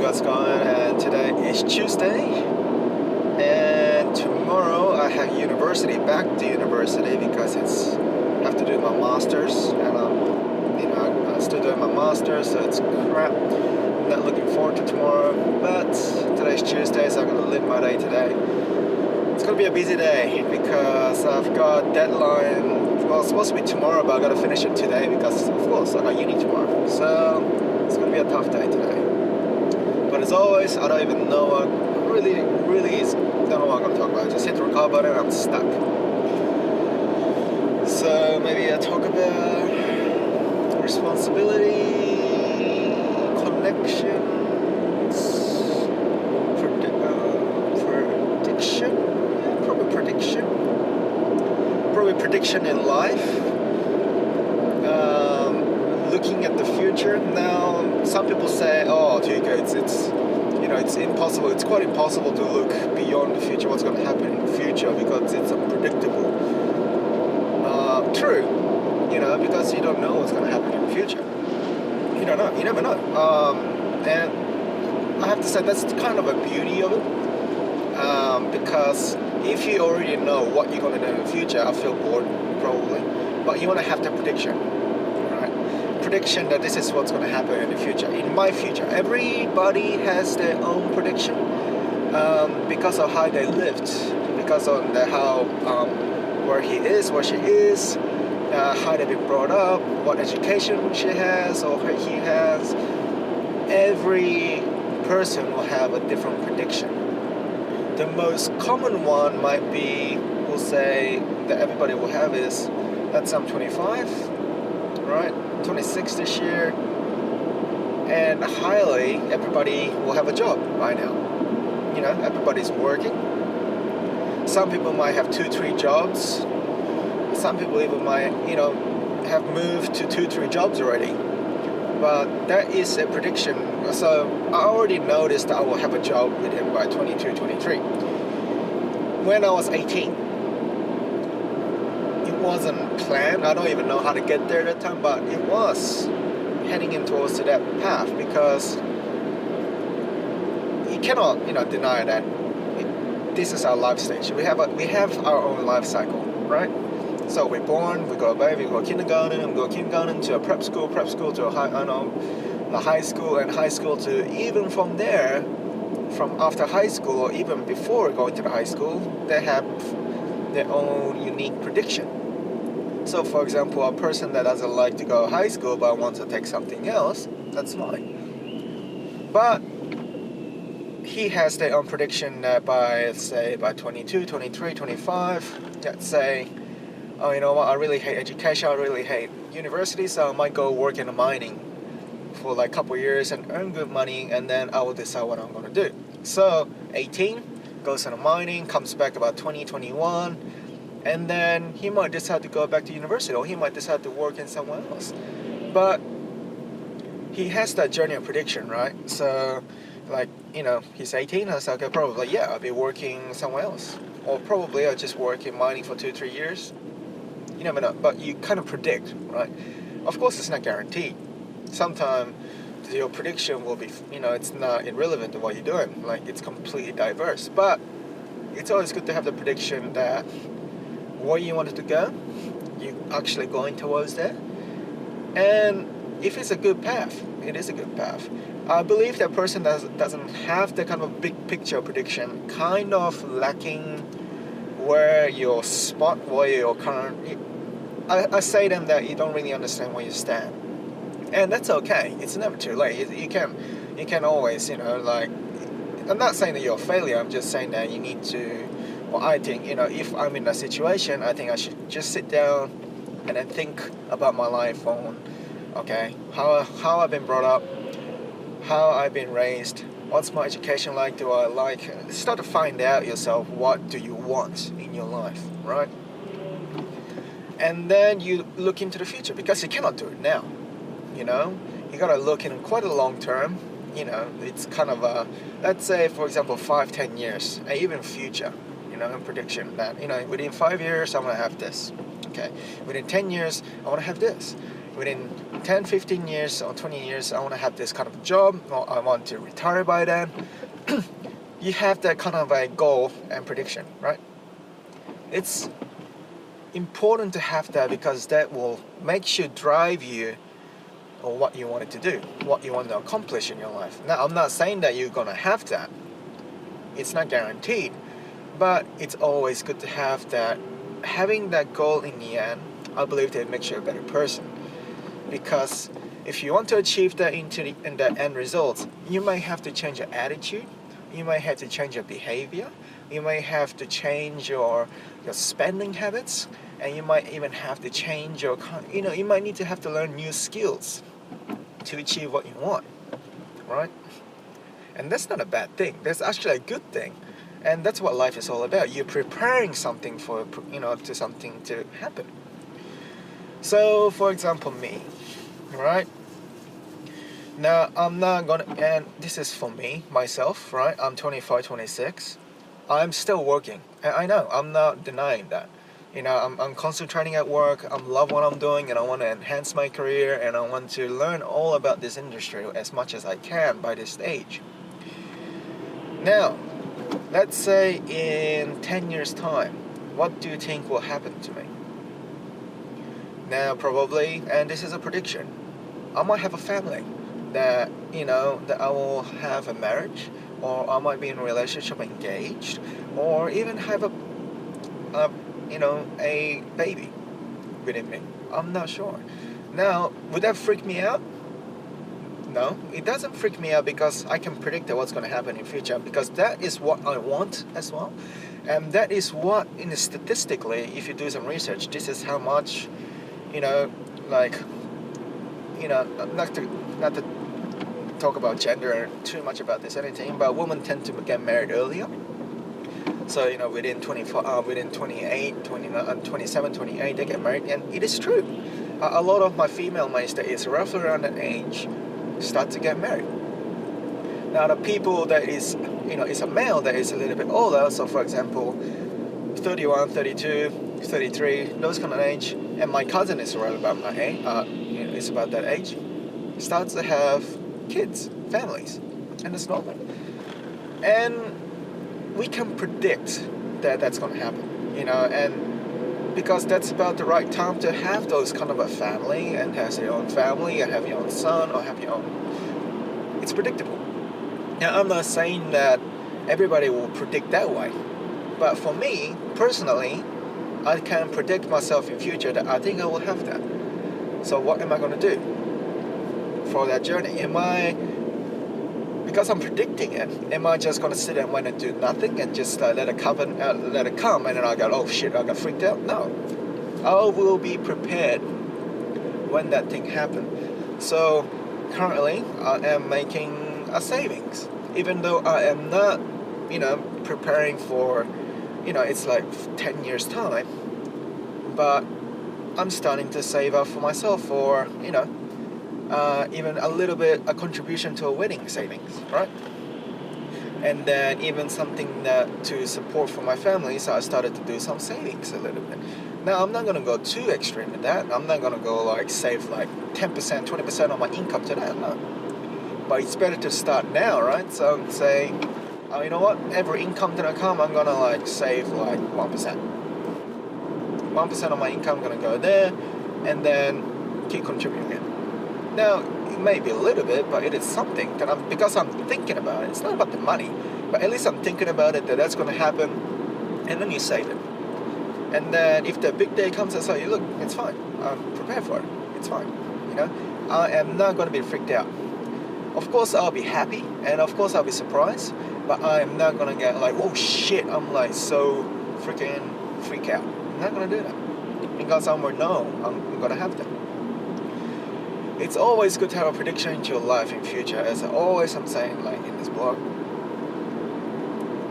what's going on? And today is Tuesday, and tomorrow I have back to university because I have to do my masters, and I'm still doing my masters, so it's crap. I'm not looking forward to tomorrow, but today's Tuesday, so I'm gonna live my day today. It's gonna be a busy day because I've got deadline. Well, it's supposed to be tomorrow, but I gotta finish it today because, of course, I got uni tomorrow. So it's gonna be a tough day today. But as always, I don't even know what really don't know what I'm gonna talk about. Just hit the record button and I'm stuck. So maybe I talk about responsibility, connections, prediction. Probably prediction in life. Looking at the future. Now, some people say, "Oh, Tika, it's impossible. It's quite impossible to look beyond the future. What's going to happen in the future because it's unpredictable." True, because you don't know what's going to happen in the future. You don't know. You never know. And I have to say that's kind of a beauty of it. Because if you already know what you're going to do in the future, I feel bored probably. But you want to have the prediction, right? Prediction that this is what's going to happen in the future. In my future, everybody has their own prediction because of how they lived, because of where he is, where she is, how they've been brought up, what education she has or he has. Every person will have a different prediction. The most common one might be, we'll say, that everybody will have is, let's say I'm 25, right? 26 this year, and highly everybody will have a job by now. Everybody's working. Some people might have 2-3 jobs. Some people even might, have moved to 2-3 jobs already. But that is a prediction. So I already noticed that I will have a job with him by 22, 23. When I was 18, it wasn't planned. I don't even know how to get there at that time, but it was heading in towards to that path because you cannot, deny that this is our life stage. We have our own life cycle, right? So we're born, we go kindergarten, we go kindergarten to a prep school to a high school, and high school to even from there, from after high school or even before going to the high school, they have their own unique prediction. So for example, a person that doesn't like to go to high school but wants to take something else, that's fine. But he has their own prediction that by 22, 23, 25, let's say, oh, you know what, I really hate education, I really hate university, so I might go work in the mining for like a couple years and earn good money, and then I will decide what I'm going to do. So 18, goes into mining, comes back about 20, 21, and then he might decide to go back to university, or he might decide to work in somewhere else. But he has that journey of prediction, right? So he's 18, I was like, okay, probably, yeah, I'll be working somewhere else. Or probably I'll just work in mining for 2-3 years. You never know, but you kind of predict, right? Of course, it's not guaranteed. Sometimes your prediction will be, it's not irrelevant to what you're doing. Like, it's completely diverse. But it's always good to have the prediction that where you wanted to go, you're actually going towards that. And if it's a good path, it is a good path. I believe that person that doesn't have the kind of big picture prediction, kind of lacking where your spot, where your current... I say them that you don't really understand where you stand. And that's okay. It's never too late. You can always, I'm not saying that you're a failure. I'm just saying that you need to... Well, I think, if I'm in a situation, I think I should just sit down and then think about my life on, okay, how I've been brought up, how I've been raised, what's my education like, do I like, start to find out yourself, what do you want in your life, right? And then you look into the future, because you cannot do it now, you gotta look in quite a long term, it's kind of a, let's say, for example, 5-10 years, and even future, in prediction that, within 5 years, I want to have this, okay, within 10 years, I want to have this. within 10, 15 years or 20 years, I want to have this kind of job, or I want to retire by then. You have that kind of a goal and prediction, right? It's important to have that because that will make you drive you or what you wanted to do, what you want to accomplish in your life. Now, I'm not saying that you're gonna have that. It's not guaranteed, but it's always good to have that. Having that goal in the end, I believe that it makes you a better person. Because if you want to achieve that in the end results, you might have to change your attitude, you might have to change your behavior, you might have to change your spending habits, and you might even have to change your, you might need to have to learn new skills to achieve what you want, right? And that's not a bad thing. That's actually a good thing. And that's what life is all about. You're preparing something for, to something to happen. So, for example, me, right? Now, I'm not gonna, and this is for me, myself, right? I'm 25, 26. I'm still working. And I know, I'm not denying that. I'm concentrating at work, I love what I'm doing, and I want to enhance my career, and I want to learn all about this industry as much as I can by this age. Now, let's say in 10 years' time, what do you think will happen to me? Now, probably, and this is a prediction, I might have a family, that I will have a marriage, or I might be in a relationship, engaged, or even have a baby within me. I'm not sure. Now, would that freak me out? No, it doesn't freak me out because I can predict what's going to happen in future, because that is what I want as well. And that is what, statistically, if you do some research, this is how much, not to talk about gender too much about this anything, but women tend to get married earlier. So, within 28, 29, 27, 28, they get married. And it is true. A lot of my female mates that is roughly around that age start to get married. Now, the people that is a male that is a little bit older, so for example, 31, 32, 33, those kind of age, and my cousin is around about my age, is about that age, starts to have kids, families, and it's normal. And we can predict that that's going to happen, and because that's about the right time to have those kind of a family and have your own family and have your own son or have your own, it's predictable. Now, I'm not saying that everybody will predict that way, but for me, personally, I can predict myself in future that I think I will have that. So what am I going to do for that journey? Because I'm predicting it, am I just going to sit and wait and do nothing and just let it come and then I go, oh shit, I got freaked out? No. I will be prepared when that thing happens. So currently I am making a savings, even though I am not, preparing for, it's like 10 years time, but I'm starting to save up for myself for, even a little bit, a contribution to a wedding savings, right? And then even something that to support for my family, so I started to do some savings a little bit. Now, I'm not going to go too extreme with that. I'm not going to go save 10%, 20% of my income to that, no. But it's better to start now, right? So say, oh, you know what, every income that I come, I'm going to save 1%. 1% of my income, I'm going to go there, and then keep contributing it. Now, it may be a little bit, but it is something that because I'm thinking about it. It's not about the money, but at least I'm thinking about it, that's going to happen, and then you save it. And then if the big day comes, I say, look, it's fine. I'm prepared for it. It's fine. I am not going to be freaked out. Of course, I'll be happy, and of course, I'll be surprised, but I'm not going to get oh shit, I'm so freaking freak out. I'm not going to do that, because I'm going to have that. It's always good to have a prediction into your life in future, as I'm saying in this blog.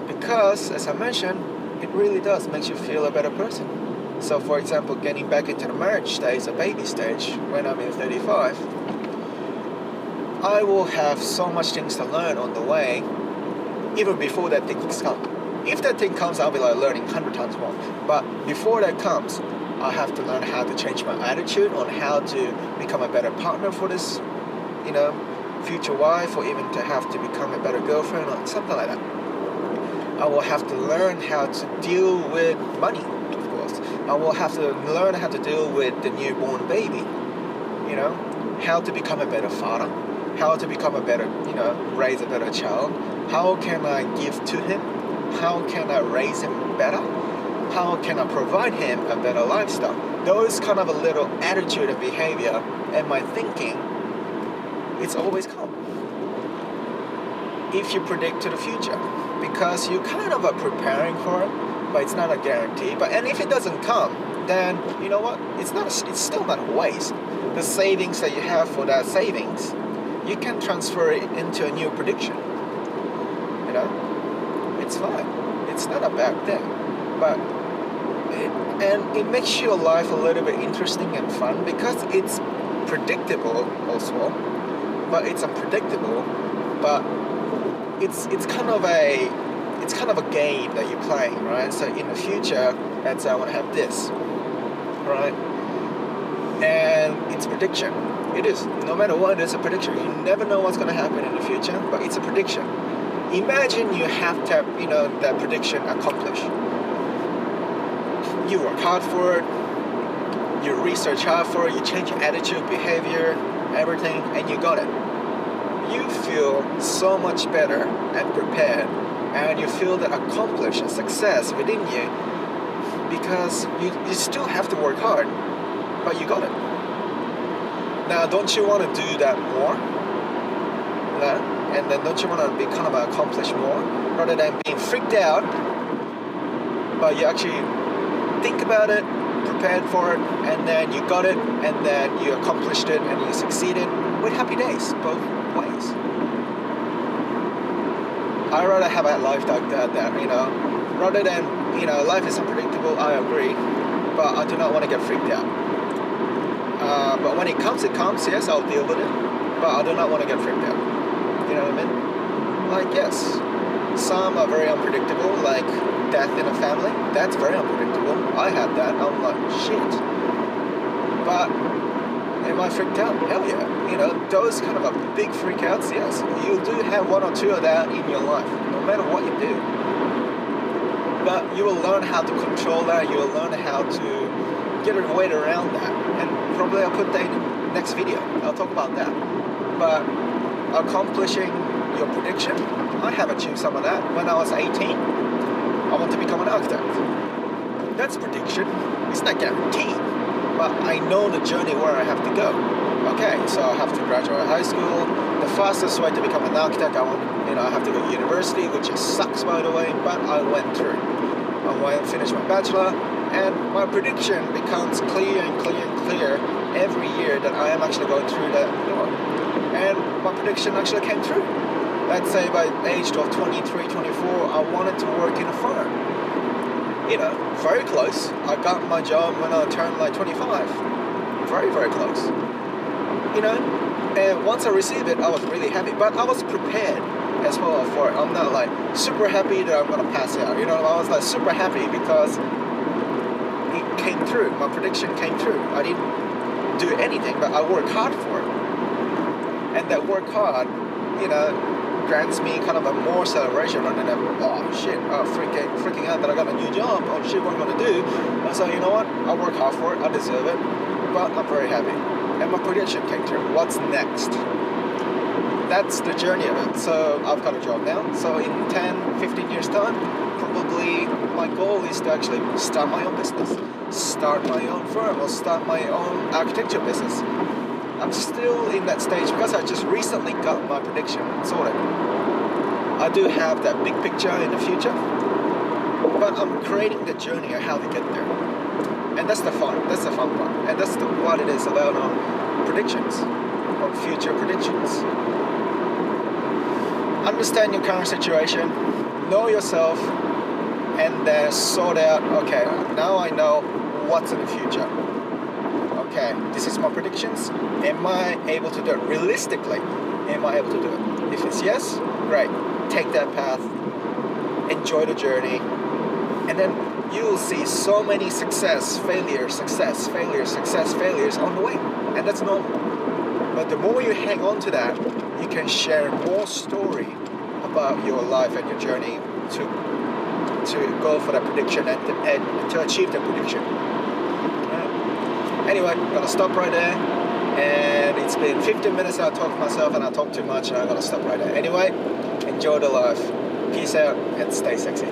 Because, as I mentioned, it really does makes you feel a better person. So, for example, getting back into the marriage stage, a baby stage, when I'm in 35, I will have so much things to learn on the way, even before that thing comes. If that thing comes, I'll be learning 100 times more. But before that comes, I have to learn how to change my attitude on how to become a better partner for this, future wife, or even to have to become a better girlfriend or something like that. I will have to learn how to deal with money, of course. I will have to learn how to deal with the newborn baby, how to become a better father, how to become a better, raise a better child. How can I give to him? How can I raise him better? How can I provide him a better lifestyle? Those kind of a little attitude and behavior and my thinking, it's always come. If you predict to the future, because you kind of are preparing for it, but it's not a guarantee. And if it doesn't come, then you know what? It's still not a waste. The savings that you have for that savings, you can transfer it into a new prediction. It's fine. It's not a bad thing, but it makes your life a little bit interesting and fun because it's predictable also, but it's unpredictable. But it's kind of a game that you're playing, right? So in the future, let's say I want to have this, right? And it's prediction. It is. No matter what, it's a prediction. You never know what's going to happen in the future, but it's a prediction. Imagine you have to have, that prediction accomplished. You work hard for it, you research hard for it, you change your attitude, behavior, everything, and you got it. You feel so much better and prepared, and you feel that accomplished and success within you because you still have to work hard, but you got it. Now, don't you want to do that more? And then don't you want to be kind of accomplished more rather than being freaked out, but you actually think about it, prepared for it, and then you got it, and then you accomplished it, and you succeeded with happy days, both ways. I'd rather have a life like that, rather than, life is unpredictable, I agree, but I do not want to get freaked out. But when it comes, yes, I'll deal with it, but I do not want to get freaked out. You know what I mean? Like, yes, some are very unpredictable, like death in a family. That's very unpredictable. I had that. I'm like, shit. But am I freaked out? Hell yeah. Those kind of a big freakouts, yes. You do have one or two of that in your life, no matter what you do. But you will learn how to control that. You will learn how to get your weight around that. And probably I'll put that in the next video. I'll talk about that. But accomplishing your prediction, I have achieved some of that. When I was 18, I want to become an architect. That's prediction. It's not guaranteed, but I know the journey where I have to go. Okay, so I have to graduate high school. The fastest way to become an architect, I have to go to university, which sucks by the way, but I went through. I went and finished my bachelor, and my prediction becomes clear and clear and clear every year that I am actually going through that door. And my prediction actually came true. Let's say by the age of 23, 24, I wanted to work in a farm. Very close. I got my job when I turned like 25. Very, very close. And once I received it, I was really happy. But I was prepared as well for it. I'm not like super happy that I'm going to pass out. I was like super happy because it came through. My prediction came true. I didn't do anything, but I worked hard for it. And that work hard, grants me kind of a more celebration rather than, freaking out that I got a new job. Oh shit, what am I going to do? So you know what? I work hard for it. I deserve it. But I'm very happy. And my prediction came true. What's next? That's the journey of it. So I've got a job now. So in 10, 15 years time, probably my goal is to actually start my own business. Start my own firm or start my own architecture business. I'm still in that stage because I just recently got my prediction sorted. I do have that big picture in the future, but I'm creating the journey of how to get there. And that's the fun part. And that's what it is about predictions, or future predictions. Understand your current situation, know yourself, and then sort out, okay, now I know what's in the future. Okay, this is my predictions. Am I able to do it realistically? Am I able to do it? If it's yes, great. Take that path, enjoy the journey, and then you will see so many success, failures on the way, and that's normal. But the more you hang on to that, you can share more story about your life and your journey to go for that prediction and to achieve the prediction. Anyway, I'm gonna stop right there. And it's been 15 minutes I talk to myself and I talk too much and I'm gonna stop right there. Anyway, enjoy the life. Peace out and stay sexy.